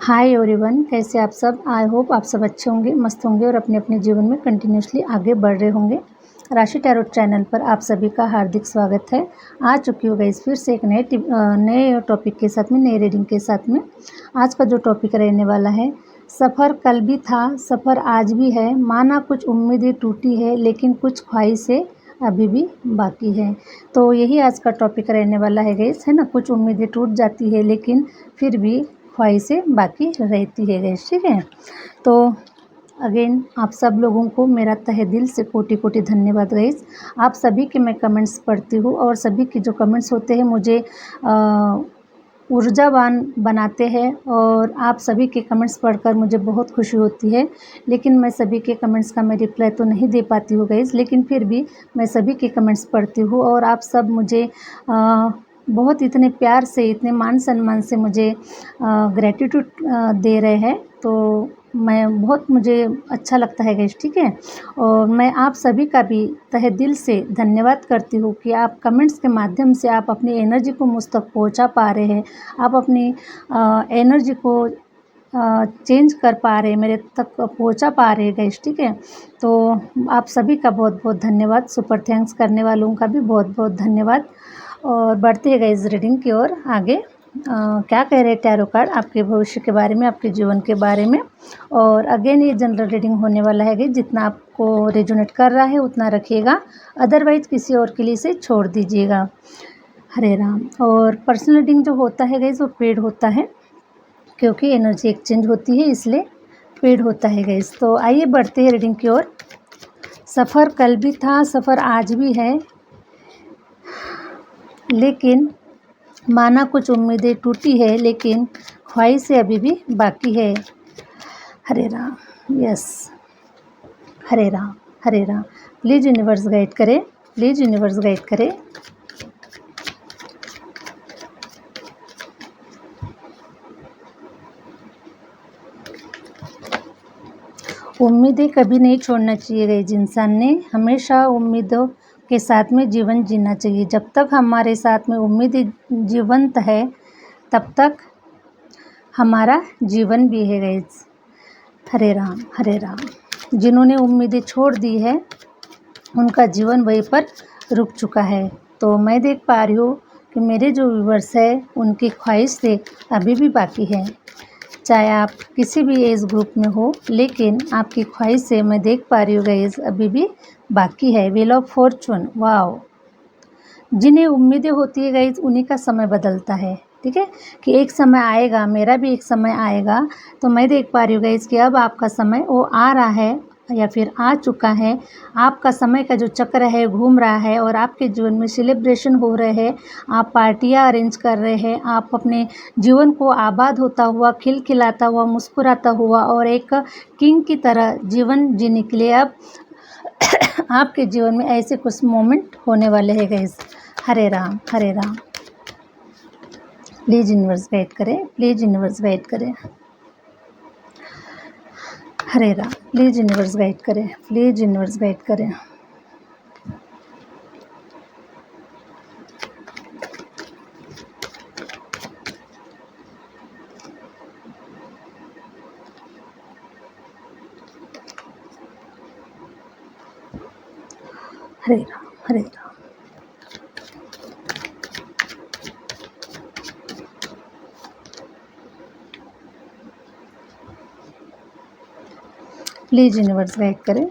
Hi everyone, कैसे आप सब। आई होप आप सब अच्छे होंगे, मस्त होंगे और अपने अपने जीवन में कंटिन्यूसली आगे बढ़ रहे होंगे। राशि टैरोट चैनल पर आप सभी का हार्दिक स्वागत है। आ चुकी हो गई फिर से एक नए टॉपिक के साथ में, नए रीडिंग के साथ में। आज का जो टॉपिक रहने वाला है, सफ़र कल भी था, सफ़र आज भी है, माना कुछ उम्मीदें टूटी है लेकिन कुछ ख्वाहिशें अभी भी बाकी है। तो यही आज का टॉपिक रहने वाला है गाइस, है ना। कुछ उम्मीदें टूट जाती है लेकिन फिर भी ख्वाहिशें बाकी रहती है गाइस, ठीक है। तो अगेन आप सब लोगों को मेरा तहे दिल से कोटि कोटि धन्यवाद गाइस। आप सभी के मैं कमेंट्स पढ़ती हूँ और सभी के जो कमेंट्स होते हैं मुझे ऊर्जावान बनाते हैं और आप सभी के कमेंट्स पढ़कर मुझे बहुत खुशी होती है। लेकिन मैं सभी के कमेंट्स का मैं रिप्लाई तो नहीं दे पाती हूँ गाइस, लेकिन फिर भी मैं सभी के कमेंट्स पढ़ती हूँ और आप सब मुझे बहुत इतने प्यार से, इतने मान सम्मान से मुझे ग्रेटिट्यूड दे रहे हैं। तो मुझे अच्छा लगता है गाइस, ठीक है। और मैं आप सभी का भी तहे दिल से धन्यवाद करती हूँ कि आप कमेंट्स के माध्यम से आप अपनी एनर्जी को मुझ तक पहुँचा पा रहे हैं। आप अपनी एनर्जी को चेंज कर पा रहे हैं, मेरे तक पहुँचा पा रहे हैं गाइस, ठीक है। तो आप सभी का बहुत बहुत धन्यवाद। सुपर थैंक्स करने वालों का भी बहुत बहुत धन्यवाद। और बढ़ते हैं गाइस रीडिंग की ओर आगे। क्या कह रहे हैं टैरो कार्ड आपके भविष्य के बारे में, आपके जीवन के बारे में। और अगेन ये जनरल रीडिंग होने वाला है, जितना आपको रेजोनेट कर रहा है उतना रखिएगा, अदरवाइज किसी और के लिए इसे छोड़ दीजिएगा। हरे राम। और पर्सनल रीडिंग जो होता है गाइस वो पेड होता है, क्योंकि एनर्जी एक्सचेंज होती है, इसलिए पेड होता है गाइस। तो आइए बढ़ते हैं रीडिंग की ओर। सफ़र कल भी था, सफ़र आज भी है, लेकिन माना कुछ उम्मीदें टूटी है लेकिन ख्वाहिशें अभी भी बाकी है। Hare Ram. Yes, Hare Ram, Hare Ram. Please universe guide करें, प्लीज़ यूनिवर्स गाइड करें। उम्मीदें कभी नहीं छोड़ना चाहिए गाइस। इंसान ने हमेशा उम्मीदों के साथ में जीवन जीना चाहिए। जब तक हमारे साथ में उम्मीदें जीवंत है तब तक हमारा जीवन भी है गाइस। हरे राम, हरे राम। जिन्होंने उम्मीदें छोड़ दी है उनका जीवन वहीं पर रुक चुका है। तो मैं देख पा रही हूँ कि मेरे जो व्यूवर्स है उनकी ख्वाहिश से अभी भी बाकी है। चाहे आप किसी भी एज ग्रुप में हो, लेकिन आपकी ख्वाहिश से मैं देख पा रही हूँ गाइस अभी भी बाकी है। Wheel of Fortune, wow. जिन्हें उम्मीदें होती है गाइस उन्हीं का समय बदलता है, ठीक है। कि एक समय आएगा, मेरा भी एक समय आएगा। तो मैं देख पा रही हूँ गाइस कि अब आपका समय वो आ रहा है या फिर आ चुका है। आपका समय का जो चक्र है घूम रहा है और आपके जीवन में सेलिब्रेशन हो रहे हैं। आप पार्टियां अरेंज कर रहे हैं। आप अपने जीवन को आबाद होता हुआ, खिलखिलाता हुआ, मुस्कुराता हुआ और एक किंग की तरह जीवन जीने के लिए अब आपके जीवन में ऐसे कुछ मोमेंट होने वाले हैं guys. Hare Ram, Hare Ram. Please universe guide करें, प्लीज़ यूनिवर्स गाइड करें। Hare Ram. Please universe guide करें, प्लीज़ यूनिवर्स गाइड करें। Hare Ram, Hare Ram. Please universe guide करें,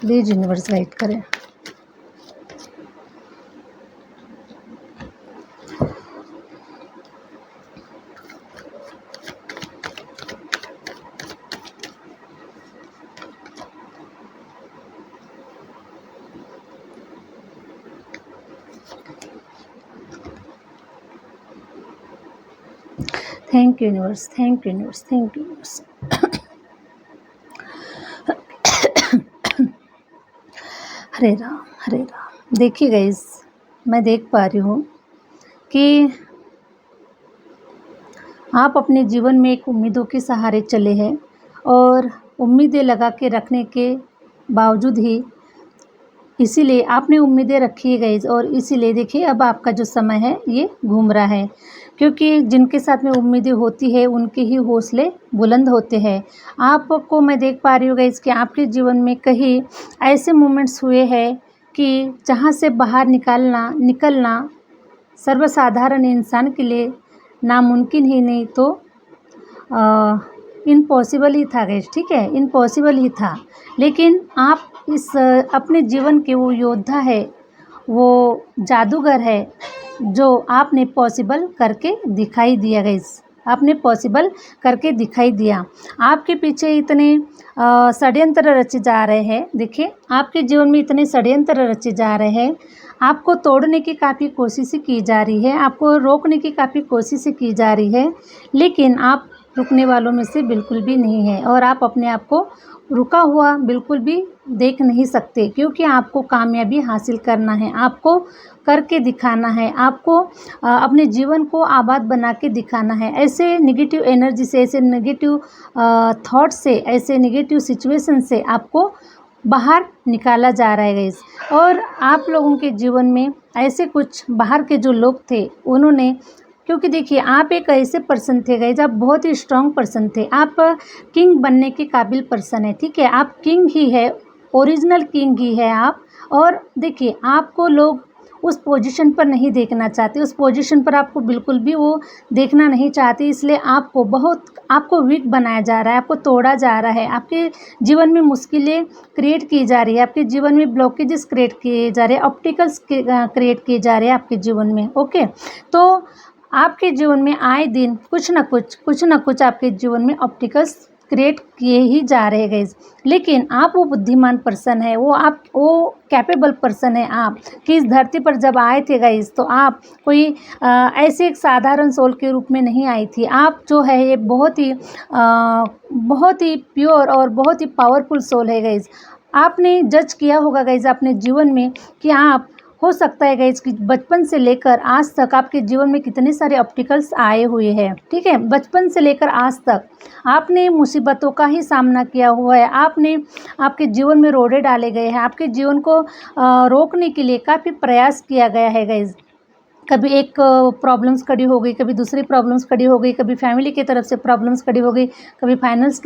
प्लीज़ यूनिवर्स गाइड करें। Thank you universe, thank you universe, thank you universe. Hare Ram, Hare Ram. देखिए गाइस, मैं देख पा रही हूँ कि आप अपने जीवन में एक उम्मीदों के सहारे चले हैं और उम्मीदें लगा के रखने के बावजूद ही इसीलिए आपने उम्मीदें रखी है गाइज़, और इसीलिए देखिए अब आपका जो समय है ये घूम रहा है, क्योंकि जिनके साथ में उम्मीदें होती है उनके ही हौसले बुलंद होते हैं। आपको मैं देख पा रही हूँ गाइज़ कि आपके जीवन में कहीं ऐसे मोमेंट्स हुए हैं कि जहाँ से बाहर निकलना सर्वसाधारण इंसान के लिए नामुमकिन ही नहीं तो इम्पॉसिबल ही था गाइस, ठीक है, इम्पॉसिबल ही था। लेकिन आप इस अपने जीवन के वो योद्धा है, वो जादूगर है जो आपने पॉसिबल करके दिखाई दिया गाइस, आपने पॉसिबल करके दिखाई दिया। आपके पीछे इतने षड्यंत्र रचे जा रहे हैं, देखिए आपके जीवन में इतने षड्यंत्र रचे जा रहे हैं, आपको तोड़ने की काफ़ी कोशिशें की जा रही है, आपको रोकने की काफ़ी कोशिशें की जा रही है, लेकिन आप रुकने वालों में से बिल्कुल भी नहीं है और आप अपने आप को रुका हुआ बिल्कुल भी देख नहीं सकते, क्योंकि आपको कामयाबी हासिल करना है, आपको करके दिखाना है, आपको अपने जीवन को आबाद बना के दिखाना है। ऐसे नेगेटिव एनर्जी से, ऐसे नेगेटिव थॉट से, ऐसे नेगेटिव सिचुएशन से आपको बाहर निकाला जा रहा है गाइस। और आप लोगों के जीवन में ऐसे कुछ बाहर के जो लोग थे उन्होंने, क्योंकि देखिए आप एक ऐसे पर्सन थे गाइस, आप बहुत ही स्ट्रांग पर्सन थे, आप किंग बनने के काबिल पर्सन है, ठीक है, आप किंग ही है, ओरिजिनल किंग ही है आप। और देखिए आपको लोग उस पोजीशन पर नहीं देखना चाहते, उस पोजीशन पर आपको बिल्कुल भी वो देखना नहीं चाहते, इसलिए आपको वीक बनाया जा रहा है, आपको तोड़ा जा रहा है, आपके जीवन में मुश्किलें क्रिएट की जा रही है, आपके जीवन में ब्लॉकेजेस क्रिएट किए जा रहे हैं, ऑब्स्टिकल्स क्रिएट किए जा रहे हैं आपके जीवन में। ओके, तो आपके जीवन में आए दिन कुछ ना कुछ आपके जीवन में ऑब्स्टिकल्स क्रिएट किए ही जा रहे गाइस। लेकिन आप वो बुद्धिमान पर्सन है, वो कैपेबल पर्सन है आप, कि इस धरती पर जब आए थे गाइस तो आप कोई ऐसे एक साधारण सोल के रूप में नहीं आई थी। आप जो है ये बहुत ही प्योर और बहुत ही पावरफुल सोल है गाइस। आपने जज किया होगा गाइस अपने जीवन में कि आप, हो सकता है गाइस कि बचपन से लेकर आज तक आपके जीवन में कितने सारे ऑब्स्टिकल्स आए हुए हैं, ठीक है, बचपन से लेकर आज तक आपने मुसीबतों का ही सामना किया हुआ है, आपके जीवन में रोड़े डाले गए हैं, आपके जीवन को रोकने के लिए काफ़ी प्रयास किया गया है गाइस। कभी एक प्रॉब्लम्स खड़ी हो गई, कभी दूसरी प्रॉब्लम्स खड़ी हो गई, कभी फैमिली की तरफ से प्रॉब्लम्स खड़ी हो गई, कभी फाइनेंस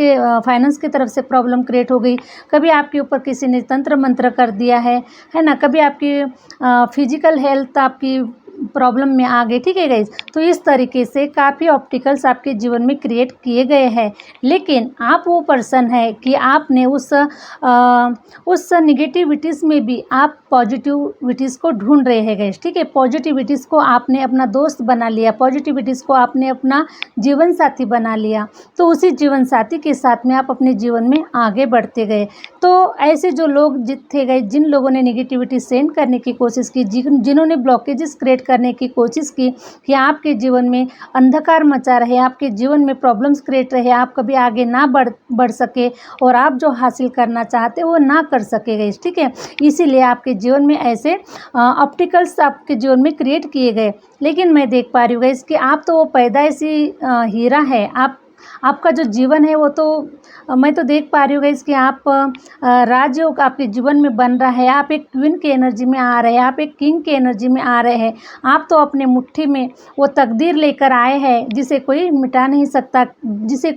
के तरफ से प्रॉब्लम क्रिएट हो गई, कभी आपके ऊपर किसी ने तंत्र मंत्र कर दिया है ना, कभी आपकी फिजिकल हेल्थ आपकी प्रॉब्लम में आ गई, ठीक है गाइज। तो इस तरीके से काफ़ी ऑब्स्टिकल्स आपके जीवन में क्रिएट किए गए हैं, लेकिन आप वो पर्सन है कि आपने उस निगेटिविटीज़ में भी आप पॉजिटिविटीज़ को ढूंढ रहे हैं गाइज, ठीक है, पॉजिटिविटीज़ को आपने अपना दोस्त बना लिया, पॉजिटिविटीज़ को आपने अपना जीवन साथी बना लिया, तो उसी जीवन साथी के साथ में आप अपने जीवन में आगे बढ़ते गए। तो ऐसे जो लोग थे गए, जिन लोगों ने निगेटिविटी सेंड करने की कोशिश की, जिन्होंने ब्लॉकेजेस क्रिएट करने की कोशिश की कि आपके जीवन में अंधकार मचा रहे, आपके जीवन में प्रॉब्लम्स क्रिएट रहे, आप कभी आगे ना बढ़ सके और आप जो हासिल करना चाहते वो ना कर सके, ठीक है, इसीलिए आपके जीवन में ऐसे ऑब्स्टिकल्स आपके जीवन में क्रिएट किए गए। लेकिन मैं देख पा रही हूँ गाइस कि आप तो वो पैदाइशी हीरा है, आपका जो जीवन है वो तो मैं तो देख पा रही हूँ गाइस कि आप राजयोग आपके जीवन में बन रहा है, आप एक क्वीन की एनर्जी में आ रहे हैं, आप एक किंग की एनर्जी में आ रहे हैं, आप तो अपने मुट्ठी में वो तकदीर लेकर आए हैं जिसे कोई मिटा नहीं सकता, जिसे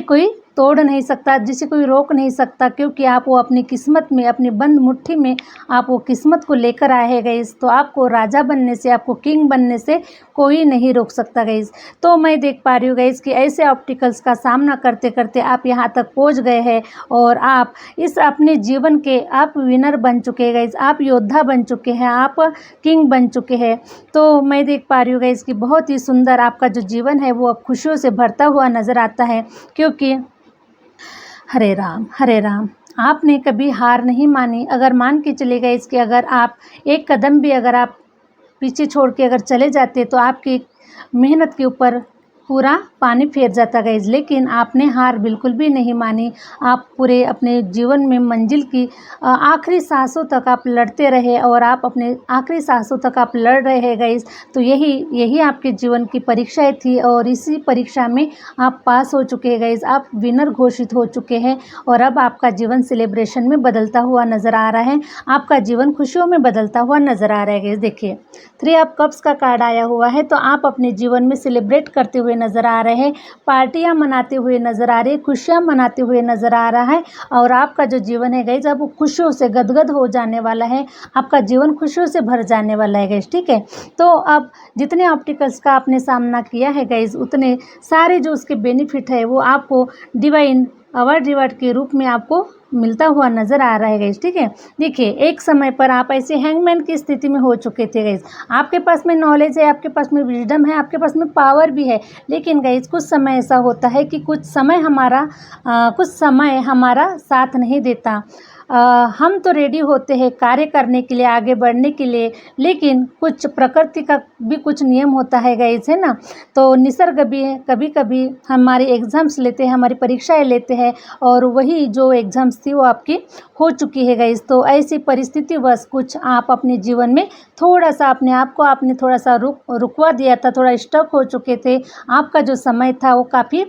कोई तोड़ नहीं सकता, जिसे कोई रोक नहीं सकता, क्योंकि आप वो अपनी किस्मत में, अपनी बंद मुट्ठी में आप वो किस्मत को लेकर आए हैं गाइस। तो आपको राजा बनने से, आपको किंग बनने से कोई नहीं रोक सकता गाइस। तो मैं देख पा रही हूँ गाइस कि ऐसे ऑब्स्टिकल्स का सामना करते करते आप यहाँ तक पहुँच गए हैं और आप इस अपने जीवन के आप विनर बन चुके हैं गाइस, आप योद्धा बन चुके हैं, आप किंग बन चुके हैं। तो मैं देख पा रही हूँ गाइस कि बहुत ही सुंदर आपका जो जीवन है वो अब खुशियों से भरता हुआ नज़र आता है, क्योंकि हरे राम, आपने कभी हार नहीं मानी। अगर मान के चले गए इसके, अगर आप एक कदम भी अगर आप पीछे छोड़ के अगर चले जाते तो आपकी मेहनत के ऊपर पूरा पानी फेर जाता गाइस। लेकिन आपने हार बिल्कुल भी नहीं मानी। आप पूरे अपने जीवन में मंजिल की आखिरी सांसों तक आप लड़ते रहे और आप अपने आखिरी सांसों तक आप लड़ रहे हैं गाइस। तो यही आपके जीवन की परीक्षाएं थी और इसी परीक्षा में आप पास हो चुके हैं गाइस। आप विनर घोषित हो चुके हैं और अब आपका जीवन सेलिब्रेशन में बदलता हुआ नज़र आ रहा है। आपका जीवन खुशियों में बदलता हुआ नज़र आ रहा है गाइस। देखिए 3 ऑफ कप्स का कार्ड आया हुआ है। तो आप अपने जीवन में सेलिब्रेट करते हुए नज़र आ रहे हैं, पार्टियां मनाते हुए नज़र आ रही है, खुशियां मनाते हुए नज़र आ रहा है और आपका जो जीवन है गाइस अब वो खुशियों से गदगद हो जाने वाला है। आपका जीवन खुशियों से भर जाने वाला है गाइस। ठीक है, तो अब जितने ऑब्स्टिकल्स का आपने सामना किया है गाइस उतने सारे जो उसके बेनिफिट है वो आपको डिवाइन अवार्ड रिवार्ड के रूप में आपको मिलता हुआ नज़र आ रहा है गाइस। ठीक है, देखिए एक समय पर आप ऐसे हैंगमैन की स्थिति में हो चुके थे गाइस। आपके पास में नॉलेज है, आपके पास में विजडम है, आपके पास में पावर भी है। लेकिन गाइस कुछ समय ऐसा होता है कि कुछ समय हमारा साथ नहीं देता। हम तो रेडी होते हैं कार्य करने के लिए, आगे बढ़ने के लिए, लेकिन कुछ प्रकृति का भी कुछ नियम होता है गाइस, है ना। तो निसर्ग भी है, कभी कभी हमारे एग्ज़ाम्स लेते हैं, हमारी परीक्षाएं लेते हैं और वही जो एग्ज़ाम्स थी वो आपकी हो चुकी है गाइस। तो ऐसी परिस्थिति बस कुछ आप अपने जीवन में थोड़ा सा अपने आप को आपने थोड़ा सा रुकवा दिया था, थोड़ा स्टक हो चुके थे। आपका जो समय था वो काफ़ी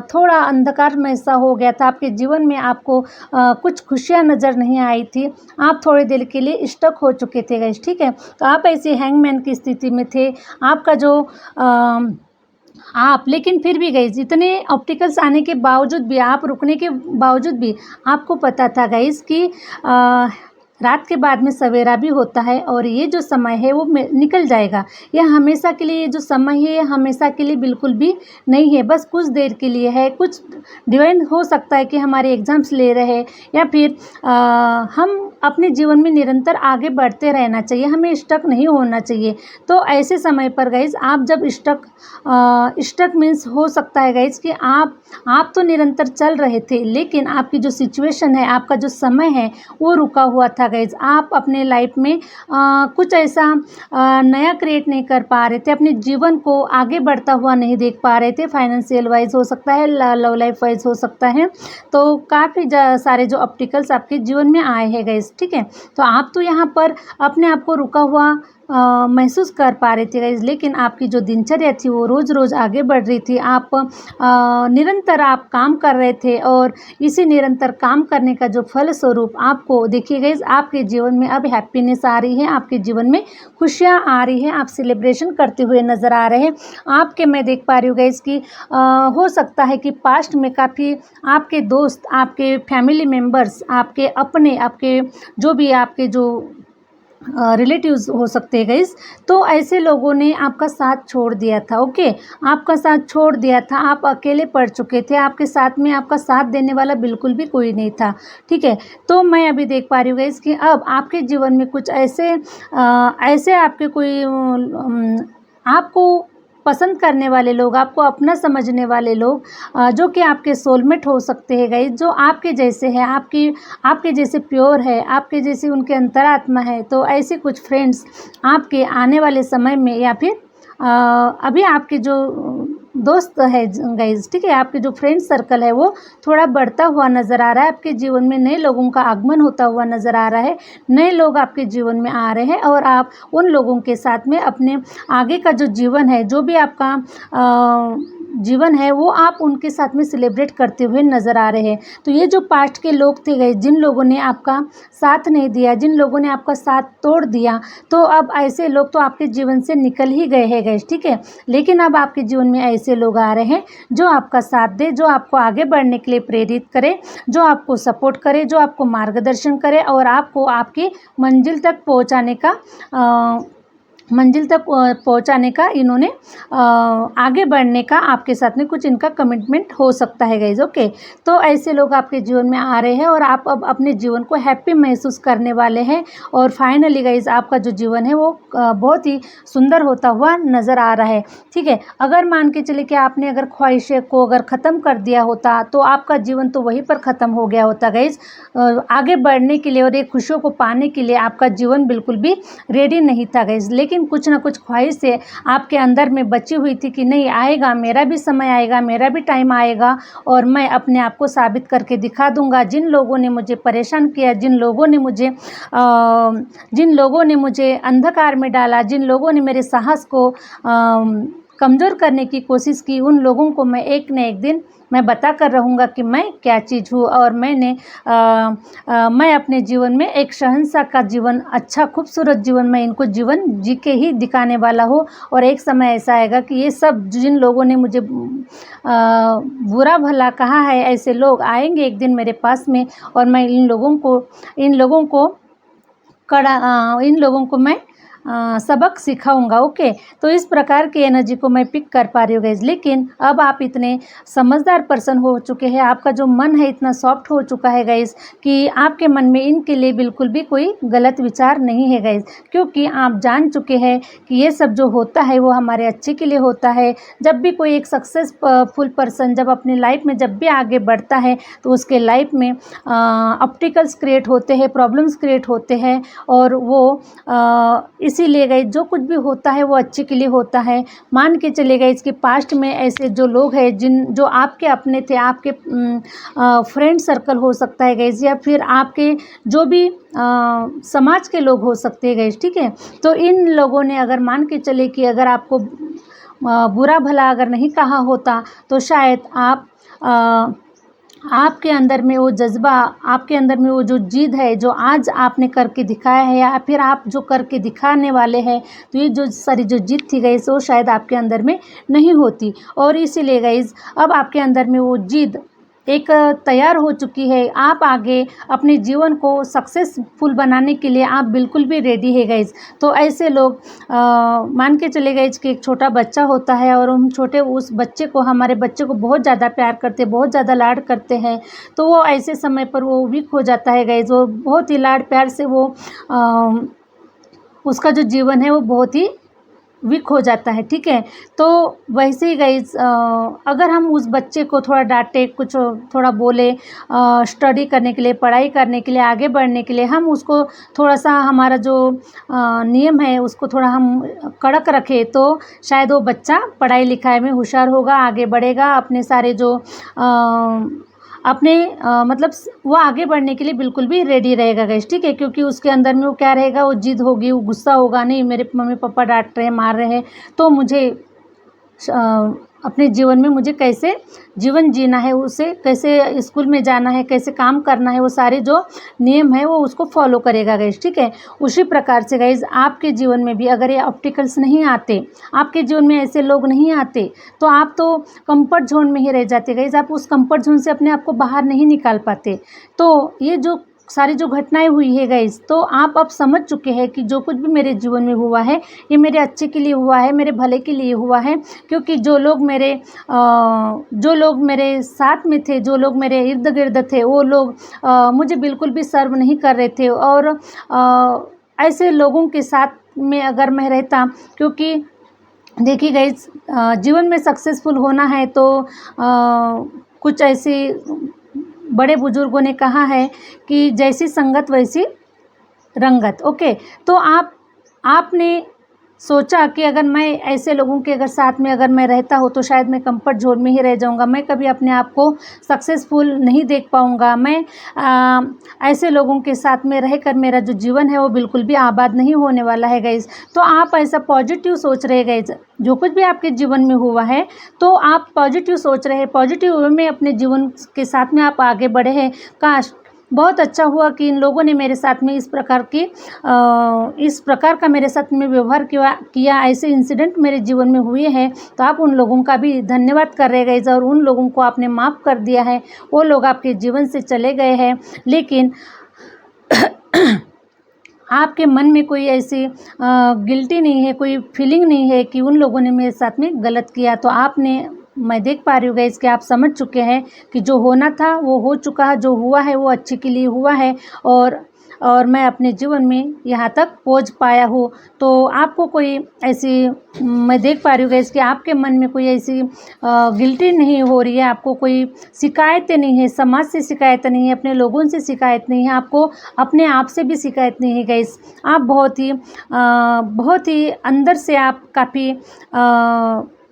थोड़ा अंधकार में सा हो गया था। आपके जीवन में आपको कुछ खुशियाँ नज़र नहीं आई थी। आप थोड़ी देर के लिए स्टक हो चुके थे गाइस। ठीक है, तो आप ऐसे हैंगमैन की स्थिति में थे। आपका जो आप लेकिन फिर भी गाइस इतने ऑब्स्टिकल्स आने के बावजूद भी, आप रुकने के बावजूद भी आपको पता था गाइस कि रात के बाद में सवेरा भी होता है और ये जो समय है वो निकल जाएगा। यह हमेशा के लिए, ये जो समय है ये हमेशा के लिए बिल्कुल भी नहीं है, बस कुछ देर के लिए है। कुछ डिवाइन हो सकता है कि हमारे एग्ज़ाम्स ले रहे हैं या फिर हम अपने जीवन में निरंतर आगे बढ़ते रहना चाहिए, हमें स्टक नहीं होना चाहिए। तो ऐसे समय पर गाइस आप जब स्टक मीन्स हो सकता है गाइस कि आप तो निरंतर चल रहे थे लेकिन आपकी जो सिचुएशन है, आपका जो समय है वो रुका हुआ था गाइस। आप अपने लाइफ में कुछ ऐसा नया क्रिएट नहीं कर पा रहे थे, अपने जीवन को आगे बढ़ता हुआ नहीं देख पा रहे थे। फाइनेंशियल वाइज हो सकता है, लव लाइफ वाइज हो सकता है। तो काफ़ी सारे जो ऑब्स्टिकल्स आपके जीवन में आए हैं गाइस। ठीक है, तो आप तो यहाँ पर अपने आप को रुका हुआ महसूस कर पा रहे थे गाइस, लेकिन आपकी जो दिनचर्या थी वो रोज़ रोज़ आगे बढ़ रही थी। आप निरंतर आप काम कर रहे थे और इसी निरंतर काम करने का जो फल स्वरूप आपको देखिए गाइस आपके जीवन में अब हैप्पीनेस आ रही है, आपके जीवन में खुशियाँ आ रही हैं, आप सेलिब्रेशन करते हुए नज़र आ रहे हैं। आपके मैं देख पा रही हूँ गाइस कि हो सकता है कि पास्ट में काफ़ी आपके दोस्त, आपके फैमिली मेम्बर्स, आपके अपने, आपके जो भी आपके जो रिलेटिव्स हो सकते हैं गाइस, तो ऐसे लोगों ने आपका साथ छोड़ दिया था। ओके, आपका साथ छोड़ दिया था, आप अकेले पड़ चुके थे, आपके साथ में आपका साथ देने वाला बिल्कुल भी कोई नहीं था। ठीक है, तो मैं अभी देख पा रही हूँ गाइस कि अब आपके जीवन में कुछ ऐसे आपके कोई आपको पसंद करने वाले लोग, आपको अपना समझने वाले लोग जो कि आपके सोलमेट हो सकते हैं गाइस, जो आपके जैसे हैं, आपके जैसे प्योर है, आपके जैसे उनके अंतरात्मा है। तो ऐसे कुछ फ्रेंड्स आपके आने वाले समय में या फिर अभी आपके जो दोस्त है गाइस, ठीक है, आपके जो फ्रेंड सर्कल है वो थोड़ा बढ़ता हुआ नज़र आ रहा है। आपके जीवन में नए लोगों का आगमन होता हुआ नज़र आ रहा है, नए लोग आपके जीवन में आ रहे हैं और आप उन लोगों के साथ में अपने आगे का जो जीवन है, जो भी आपका जीवन है वो आप उनके साथ में सेलिब्रेट करते हुए नज़र आ रहे हैं। तो ये जो पास्ट के लोग थे गाइस, जिन लोगों ने आपका साथ नहीं दिया, जिन लोगों ने आपका साथ तोड़ दिया, तो अब ऐसे लोग तो आपके जीवन से निकल ही गए हैं गाइस। ठीक है, लेकिन अब आपके जीवन में ऐसे लोग आ रहे हैं जो आपका साथ दे, जो आपको आगे बढ़ने के लिए प्रेरित करे, जो आपको सपोर्ट करे, जो आपको मार्गदर्शन करे और आपको आपकी मंजिल तक पहुंचाने का इन्होंने आगे बढ़ने का आपके साथ में कुछ इनका कमिटमेंट हो सकता है गाइज। ओके, तो ऐसे लोग आपके जीवन में आ रहे हैं और आप अब अपने जीवन को हैप्पी महसूस करने वाले हैं और फाइनली गाइज आपका जो जीवन है वो बहुत ही सुंदर होता हुआ नज़र आ रहा है। ठीक है, अगर मान के चले कि आपने अगर ख्वाहिशें को अगर ख़त्म कर दिया होता तो आपका जीवन तो वहीं पर ख़त्म हो गया होता गाइज। आगे बढ़ने के लिए और एक खुशियों को पाने के लिए आपका जीवन बिल्कुल भी रेडी नहीं था गाइज। लेकिन लेकिन कुछ ना कुछ ख्वाहिशें आपके अंदर में बची हुई थी कि नहीं आएगा, मेरा भी समय आएगा, मेरा भी टाइम आएगा और मैं अपने आप को साबित करके दिखा दूँगा। जिन लोगों ने मुझे परेशान किया, जिन लोगों ने मुझे अंधकार में डाला, जिन लोगों ने मेरे साहस को कमज़ोर करने की कोशिश की, उन लोगों को मैं एक न एक दिन मैं बता कर रहूँगा कि मैं क्या चीज़ हूँ। और मैं अपने जीवन में एक शहंशाह का जीवन, अच्छा खूबसूरत जीवन, मैं इनको जीवन जी के ही दिखाने वाला हूँ। और एक समय ऐसा आएगा कि ये सब जिन लोगों ने मुझे बुरा भला कहा है, ऐसे लोग आएंगे एक दिन मेरे पास में और मैं इन लोगों को मैं सबक सिखाऊंगा। ओके, तो इस प्रकार की एनर्जी को मैं पिक कर पा रही हूँ गाइज। लेकिन अब आप इतने समझदार पर्सन हो चुके हैं, आपका जो मन है इतना सॉफ्ट हो चुका है गाइज कि आपके मन में इनके लिए बिल्कुल भी कोई गलत विचार नहीं है गाइज, क्योंकि आप जान चुके हैं कि ये सब जो होता है वो हमारे अच्छे के लिए होता है। जब भी कोई एक सक्सेसफुल पर्सन जब अपनी लाइफ में जब भी आगे बढ़ता है तो उसके लाइफ में ऑब्स्टिकल्स क्रिएट होते हैं, प्रॉब्लम्स क्रिएट होते हैं, और वो इसीलिए गाइस जो कुछ भी होता है वो अच्छे के लिए होता है। मान के चले गए इसके पास्ट में ऐसे जो लोग हैं जो आपके अपने थे, आपके फ्रेंड सर्कल हो सकता है गाइस, या फिर आपके जो भी समाज के लोग हो सकते हैं गाइस, ठीक है। तो इन लोगों ने अगर मान के चले कि अगर आपको बुरा भला अगर नहीं कहा होता तो शायद आपके अंदर में वो जज्बा, आपके अंदर में वो जो जिद है जो आज आपने करके दिखाया है या फिर आप जो करके दिखाने वाले हैं, तो ये जो सारी जो जिद थी गाइस वो शायद आपके अंदर में नहीं होती। और इसीलिए गाइस अब आपके अंदर में वो जिद एक तैयार हो चुकी है। आप आगे अपने जीवन को सक्सेसफुल बनाने के लिए आप बिल्कुल भी रेडी है गाइज। तो ऐसे लोग मान के चले गए कि एक छोटा बच्चा होता है और हम उस बच्चे को, हमारे बच्चे को बहुत ज़्यादा प्यार करते हैं, बहुत ज़्यादा लाड करते हैं, तो वो ऐसे समय पर वो वीक हो जाता है गाइज। वो बहुत ही लाड प्यार से वो उसका जो जीवन है वो बहुत ही वीक हो जाता है, ठीक है। तो वैसे ही गाइज अगर हम उस बच्चे को थोड़ा डांटे, कुछ थोड़ा बोले, स्टडी करने के लिए, पढ़ाई करने के लिए, आगे बढ़ने के लिए हम उसको थोड़ा सा, हमारा जो नियम है उसको थोड़ा हम कड़क रखें, तो शायद वो बच्चा पढ़ाई लिखाई में होशियार होगा, आगे बढ़ेगा, अपने सारे जो मतलब वो आगे बढ़ने के लिए बिल्कुल भी रेडी रहेगा गाइस, ठीक है। क्योंकि उसके अंदर में वो क्या रहेगा, वो जिद होगी, वो गुस्सा होगा, नहीं मेरे मम्मी पापा डांट रहे हैं, मार रहे हैं, तो मुझे अपने जीवन में मुझे कैसे जीवन जीना है, उसे कैसे स्कूल में जाना है, कैसे काम करना है, वो सारे जो नियम है वो उसको फॉलो करेगा गाइस, ठीक है। उसी प्रकार से गाइस आपके जीवन में भी अगर ये ऑब्स्टिकल्स नहीं आते, आपके जीवन में ऐसे लोग नहीं आते, तो आप तो कंफर्ट जोन में ही रह जाते गाइस। आप उस कंफर्ट जोन से अपने आप को बाहर नहीं निकाल पाते। तो ये जो सारी जो घटनाएं हुई है गाइस, तो आप अब समझ चुके हैं कि जो कुछ भी मेरे जीवन में हुआ है ये मेरे अच्छे के लिए हुआ है, मेरे भले के लिए हुआ है। क्योंकि जो लोग मेरे साथ में थे, जो लोग मेरे इर्द गिर्द थे, वो लोग मुझे बिल्कुल भी सर्व नहीं कर रहे थे। और ऐसे लोगों के साथ में अगर मैं रहता, क्योंकि देखिए गाइस जीवन में सक्सेसफुल होना है तो कुछ ऐसी बड़े बुजुर्गों ने कहा है कि जैसी संगत वैसी रंगत। ओके, तो आपने सोचा कि अगर मैं ऐसे लोगों के अगर साथ में अगर मैं रहता हूँ तो शायद मैं कंफर्ट जोन में ही रह जाऊँगा, मैं कभी अपने आप को सक्सेसफुल नहीं देख पाऊँगा, मैं ऐसे लोगों के साथ में रहकर मेरा जो जीवन है वो बिल्कुल भी आबाद नहीं होने वाला है गाइस। तो आप ऐसा पॉजिटिव सोच रहे गाइस, जो कुछ भी आपके जीवन में हुआ है तो आप पॉजिटिव सोच रहे हैं, पॉजिटिव वे में अपने जीवन के साथ में आप आगे बढ़े हैं। काश बहुत अच्छा हुआ कि इन लोगों ने मेरे साथ में इस प्रकार का मेरे साथ में व्यवहार किया, ऐसे इंसिडेंट मेरे जीवन में हुए हैं। तो आप उन लोगों का भी धन्यवाद कर रहे गाइस, और उन लोगों को आपने माफ़ कर दिया है, वो लोग आपके जीवन से चले गए हैं। लेकिन आपके मन में कोई ऐसी गिल्टी नहीं है, कोई फीलिंग नहीं है कि उन लोगों ने मेरे साथ में गलत किया। तो मैं देख पा रही हूँ गाइस कि आप समझ चुके हैं कि जो होना था वो हो चुका है, जो हुआ है वो अच्छे के लिए हुआ है। और और मैं अपने जीवन में यहाँ तक पहुँच पाया हूँ। तो आपको कोई ऐसी मैं देख पा रही हूँ गाइस कि आपके मन में कोई ऐसी गिल्टी नहीं हो रही है, आपको कोई शिकायतें नहीं है, समाज से शिकायत नहीं है, अपने लोगों से शिकायत नहीं है, आपको अपने आप से भी शिकायत नहीं है गाइस। आप बहुत ही अंदर से आप काफ़ी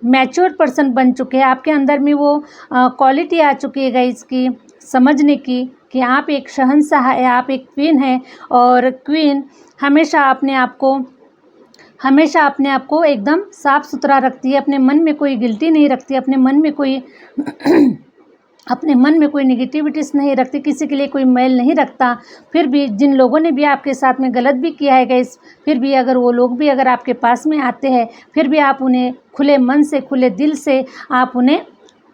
मैच्योर पर्सन बन चुके हैं। आपके अंदर में वो क्वालिटी आ चुकी है गाइस की समझने की कि आप एक शहंशाह है, आप एक क्वीन हैं और क्वीन हमेशा अपने आप को एकदम साफ़ सुथरा रखती है, अपने मन में कोई गिल्टी नहीं रखती, अपने मन में कोई नेगेटिविटीज़ नहीं रखती, किसी के लिए कोई मैल नहीं रखता। फिर भी जिन लोगों ने भी आपके साथ में गलत भी किया है गाइस, फिर भी अगर वो लोग भी अगर आपके पास में आते हैं, फिर भी आप उन्हें खुले मन से, खुले दिल से आप उन्हें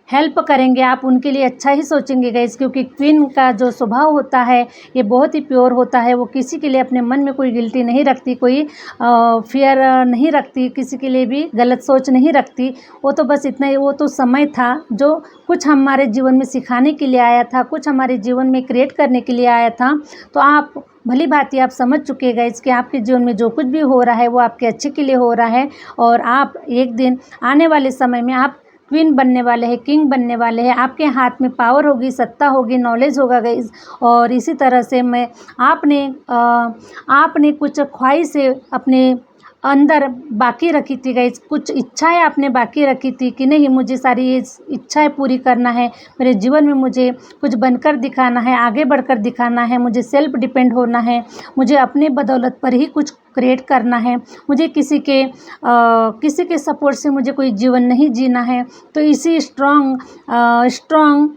हेल्प करेंगे, आप उनके लिए अच्छा ही सोचेंगे गाइस, क्योंकि क्वीन का जो स्वभाव होता है ये बहुत ही प्योर होता है। वो किसी के लिए अपने मन में कोई गिल्टी नहीं रखती, कोई फियर नहीं रखती, किसी के लिए भी गलत सोच नहीं रखती। वो तो बस इतना ही, वो तो समय था जो कुछ हमारे जीवन में सिखाने के लिए आया था, कुछ हमारे जीवन में क्रिएट करने के लिए आया था। तो आप भली भांति आप समझ चुके हैं गाइस कि आपके जीवन में जो कुछ भी हो रहा है वो आपके अच्छे के लिए हो रहा है और आप एक दिन आने वाले समय में आप क्वीन बनने वाले हैं, किंग बनने वाले हैं। आपके हाथ में पावर होगी, सत्ता होगी, नॉलेज होगा गाइस। और इसी तरह से आपने कुछ ख्वाहिशें अपने अंदर बाकी रखी थी गाइस, कुछ इच्छाएं आपने बाकी रखी थी कि नहीं मुझे सारी ये इच्छाएं पूरी करना है, मेरे जीवन में मुझे कुछ बनकर दिखाना है, आगे बढ़कर दिखाना है, मुझे सेल्फ डिपेंड होना है, मुझे अपने बदौलत पर ही कुछ क्रिएट करना है, मुझे किसी के सपोर्ट से मुझे कोई जीवन नहीं जीना है। तो इसी स्ट्रॉन्ग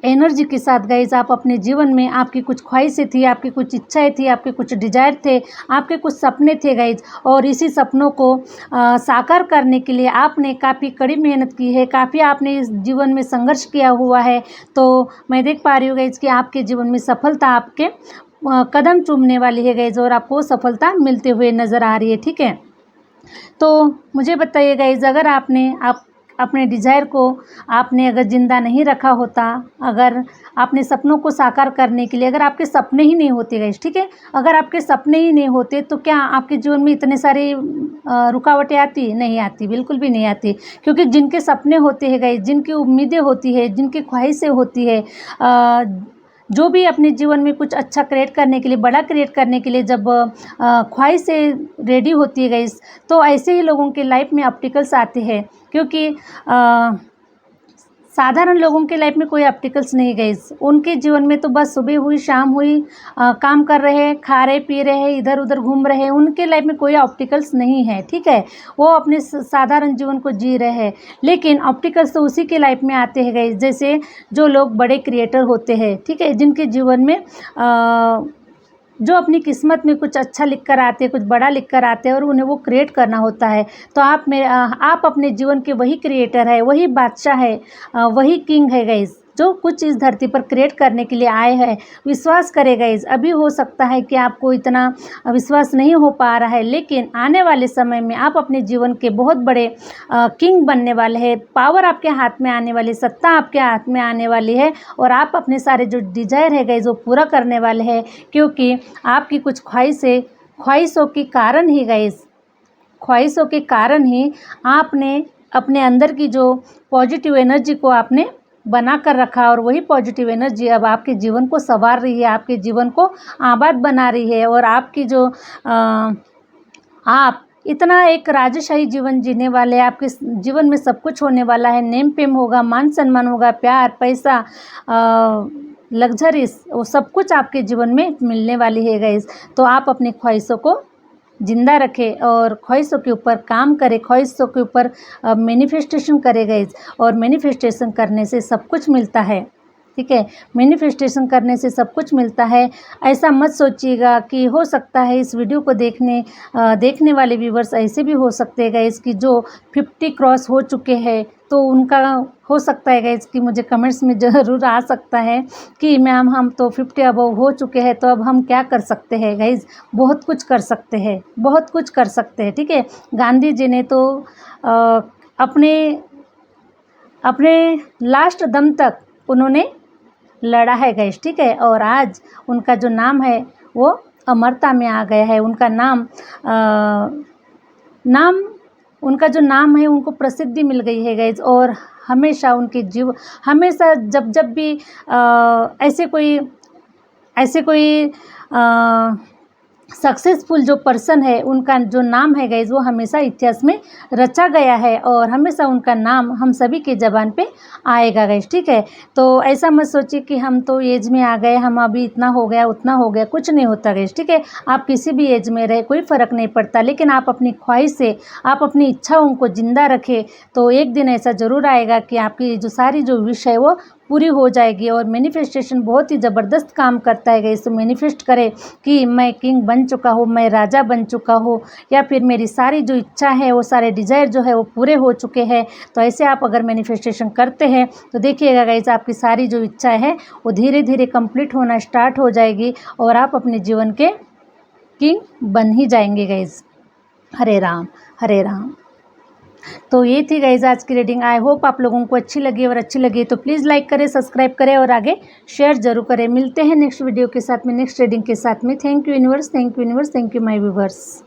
एनर्जी के साथ गाइज आप अपने जीवन में, आपकी कुछ ख्वाहिशें थी, आपकी कुछ इच्छाएं थी, आपके कुछ डिजायर थे, आपके कुछ सपने थे गाइज, और इसी सपनों को साकार करने के लिए आपने काफ़ी कड़ी मेहनत की है, काफ़ी आपने इस जीवन में संघर्ष किया हुआ है। तो मैं देख पा रही हूँ गाइज कि आपके जीवन में सफलता आपके कदम चूमने वाली है गाइज, और आपको सफलता मिलते हुए नज़र आ रही है। ठीक है, तो मुझे बताइए गाइज, अगर आप अपने डिज़ायर को आपने अगर ज़िंदा नहीं रखा होता, अगर आपने सपनों को साकार करने के लिए, अगर आपके सपने ही नहीं होते गाइस, ठीक है, अगर आपके सपने ही नहीं होते तो क्या आपके जीवन में इतने सारे रुकावटें आती? नहीं आती, बिल्कुल भी नहीं आती। क्योंकि जिनके सपने होते हैं गाइस, जिनकी उम्मीदें होती है, जिनकी ख्वाहिशें होती है, जो भी अपने जीवन में कुछ अच्छा क्रिएट करने के लिए, बड़ा क्रिएट करने के लिए जब ख्वाहिशें रेडी होती है गाइस, तो ऐसे ही लोगों के लाइफ में ऑब्स्टिकल्स आते हैं। क्योंकि साधारण लोगों के लाइफ में कोई ऑब्स्टिकल्स नहीं गाइस, उनके जीवन में तो बस सुबह हुई शाम हुई, काम कर रहे हैं, खा रहे पी रहे हैं, इधर उधर घूम रहे हैं, उनके लाइफ में कोई ऑब्स्टिकल्स नहीं है। ठीक है, वो अपने साधारण जीवन को जी रहे हैं। लेकिन ऑब्स्टिकल्स तो उसी के लाइफ में आते हैं गाइस, जैसे जो लोग बड़े क्रिएटर होते हैं, ठीक है, जिनके जीवन में जो अपनी किस्मत में कुछ अच्छा लिख कर आते हैं, कुछ बड़ा लिख कर आते हैं और उन्हें वो क्रिएट करना होता है। तो आप अपने जीवन के वही क्रिएटर है, वही बादशाह है, वही किंग है गाइस, जो कुछ इस धरती पर क्रिएट करने के लिए आए हैं। विश्वास करें गाइस, अभी हो सकता है कि आपको इतना विश्वास नहीं हो पा रहा है, लेकिन आने वाले समय में आप अपने जीवन के बहुत बड़े किंग बनने वाले हैं। पावर आपके हाथ में आने वाली, सत्ता आपके हाथ में आने वाली है, और आप अपने सारे जो डिजायर है गाइस वो पूरा करने वाले हैं। क्योंकि आपकी कुछ ख्वाहिशों के कारण ही गाइस, ख्वाहिशों के कारण ही आपने अपने अंदर की जो पॉजिटिव एनर्जी को आपने बना कर रखा, और वही पॉजिटिव एनर्जी अब आपके जीवन को संवार रही है, आपके जीवन को आबाद बना रही है। और आपकी जो आप इतना एक राजशाही जीवन जीने वाले हैं, आपके जीवन में सब कुछ होने वाला है, नेम फेम होगा, मान सम्मान होगा, प्यार पैसा, लग्जरीज, वो सब कुछ आपके जीवन में मिलने वाली है गाइस। तो आप अपनी ख्वाहिशों को जिंदा रखें और ख्वाहिशों के ऊपर काम करें, ख्वाहिशों के ऊपर मैनिफेस्टेशन करें गाइस, और मैनिफेस्टेशन करने से सब कुछ मिलता है। ठीक है, मैनिफेस्टेशन करने से सब कुछ मिलता है। ऐसा मत सोचिएगा कि हो सकता है इस वीडियो को देखने वाले व्यूवर्स ऐसे भी हो सकते हैं गाइस कि जो 50 क्रॉस हो चुके हैं, तो उनका हो सकता है गाइस कि मुझे कमेंट्स में ज़रूर आ सकता है कि मैम हम तो 50 अबव हो चुके हैं, तो अब हम क्या कर सकते हैं गाइस? बहुत कुछ कर सकते हैं, बहुत कुछ कर सकते हैं। ठीक है, गांधी जी ने तो अपने लास्ट दम तक उन्होंने लड़ा है गाइस। ठीक है, और आज उनका जो नाम है वो अमरता में आ गया है। उनका उनका जो नाम है उनको प्रसिद्धि मिल गई है गाइज। और हमेशा उनके हमेशा जब भी ऐसे कोई सक्सेसफुल जो पर्सन है उनका जो नाम है गाइज वो हमेशा इतिहास में रचा गया है और हमेशा उनका नाम हम सभी के ज़बान पे आएगा गाइज, ठीक है। तो ऐसा मत सोचिए कि हम तो एज में आ गए, हम अभी इतना हो गया उतना हो गया, कुछ नहीं होता गाइज, ठीक है। आप किसी भी एज में रहे कोई फ़र्क नहीं पड़ता, लेकिन आप अपनी ख्वाहिश से, आप अपनी इच्छाओं को ज़िंदा रखें तो एक दिन ऐसा ज़रूर आएगा कि आपकी जो सारी जो विश है वो पूरी हो जाएगी। और मैनिफेस्टेशन बहुत ही ज़बरदस्त काम करता है गाइस। तो मैनिफेस्ट करें कि मैं किंग बन चुका हूँ, मैं राजा बन चुका हूँ, या फिर मेरी सारी जो इच्छा है वो सारे डिज़ायर जो है वो पूरे हो चुके हैं। तो ऐसे आप अगर मैनिफेस्टेशन करते हैं तो देखिएगा गाइस आपकी सारी जो इच्छा है वो धीरे धीरे कंप्लीट होना स्टार्ट हो जाएगी और आप अपने जीवन के किंग बन ही जाएंगे गाइस। हरे राम हरे राम। तो ये थी गाइज आज की रीडिंग। आई होप आप लोगों को अच्छी लगी, और अच्छी लगी तो प्लीज़ लाइक करें, सब्सक्राइब करें और आगे शेयर जरूर करें। मिलते हैं नेक्स्ट वीडियो के साथ में, नेक्स्ट रीडिंग के साथ में। Thank you universe, thank you universe, thank you my viewers.